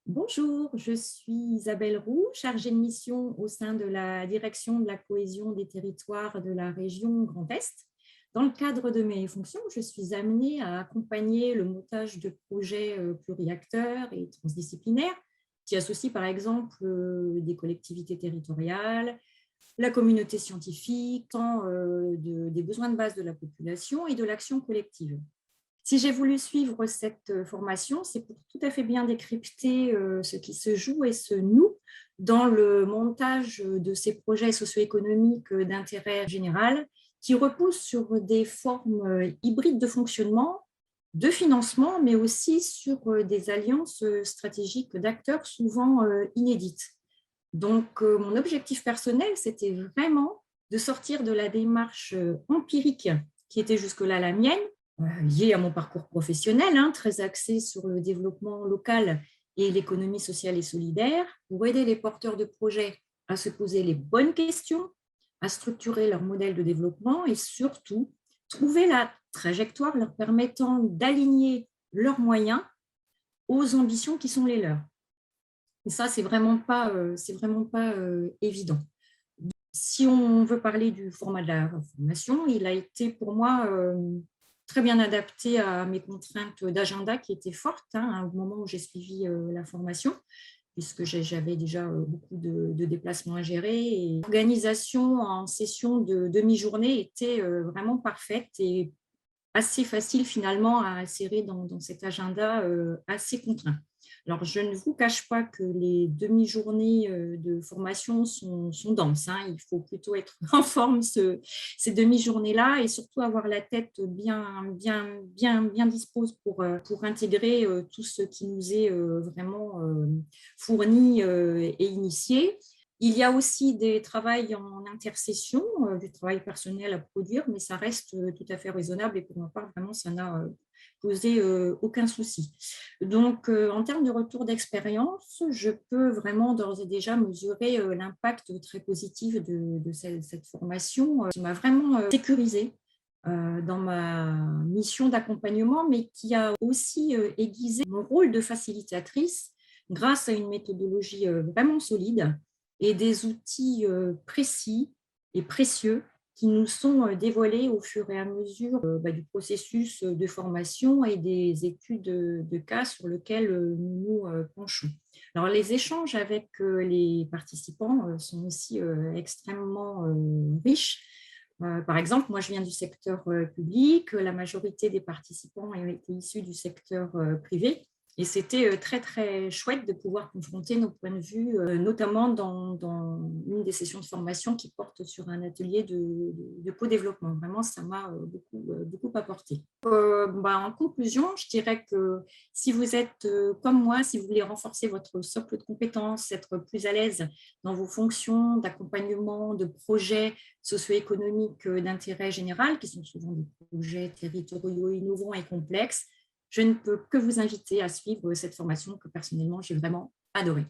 Bonjour, je suis Isabelle Roux, chargée de mission au sein de la direction de la cohésion des territoires de la région Grand Est. Dans le cadre de mes fonctions, je suis amenée à accompagner le montage de projets pluriacteurs et transdisciplinaires qui associent par exemple des collectivités territoriales, la communauté scientifique, tant des besoins de base de la population et de l'action collective. Si j'ai voulu suivre cette formation, c'est pour tout à fait bien décrypter ce qui se joue et se noue dans le montage de ces projets socio-économiques d'intérêt général qui reposent sur des formes hybrides de fonctionnement, de financement, mais aussi sur des alliances stratégiques d'acteurs souvent inédites. Donc, mon objectif personnel, c'était vraiment de sortir de la démarche empirique qui était jusque-là la mienne, liée à mon parcours professionnel, très axé sur le développement local et l'économie sociale et solidaire, pour aider les porteurs de projets à se poser les bonnes questions, à structurer leur modèle de développement et surtout trouver la trajectoire leur permettant d'aligner leurs moyens aux ambitions qui sont les leurs. Et ça, c'est vraiment pas évident. Si on veut parler du format de la formation, il a été pour moi très bien adapté à mes contraintes d'agenda qui étaient fortes au moment où j'ai suivi la formation, puisque j'avais déjà beaucoup de déplacements à gérer. Et l'organisation en session de demi-journée était vraiment parfaite et assez facile finalement à insérer dans cet agenda assez contraint. Alors, je ne vous cache pas que les demi-journées de formation sont denses. Il faut plutôt être en forme ces demi-journées-là et surtout avoir la tête bien dispose pour intégrer tout ce qui nous est vraiment fourni et initié. Il y a aussi des travails en intercession, du travail personnel à produire, mais ça reste tout à fait raisonnable et pour ma part, vraiment, ça n'a posé aucun souci. Donc, en termes de retour d'expérience, je peux vraiment d'ores et déjà mesurer l'impact très positif de cette formation qui m'a vraiment sécurisée dans ma mission d'accompagnement, mais qui a aussi aiguisé mon rôle de facilitatrice grâce à une méthodologie vraiment solide et des outils précis et précieux qui nous sont dévoilés au fur et à mesure du processus de formation et des études de cas sur lesquelles nous nous penchons. Alors, les échanges avec les participants sont aussi extrêmement riches. Par exemple, moi, je viens du secteur public, la majorité des participants étaient issus du secteur privé. Et c'était très, très chouette de pouvoir confronter nos points de vue, notamment dans une des sessions de formation qui porte sur un atelier de co-développement. Vraiment, ça m'a beaucoup apporté. En conclusion, je dirais que si vous êtes comme moi, si vous voulez renforcer votre socle de compétences, être plus à l'aise dans vos fonctions d'accompagnement, de projets socio-économiques d'intérêt général, qui sont souvent des projets territoriaux innovants et complexes, je ne peux que vous inviter à suivre cette formation que personnellement j'ai vraiment adorée.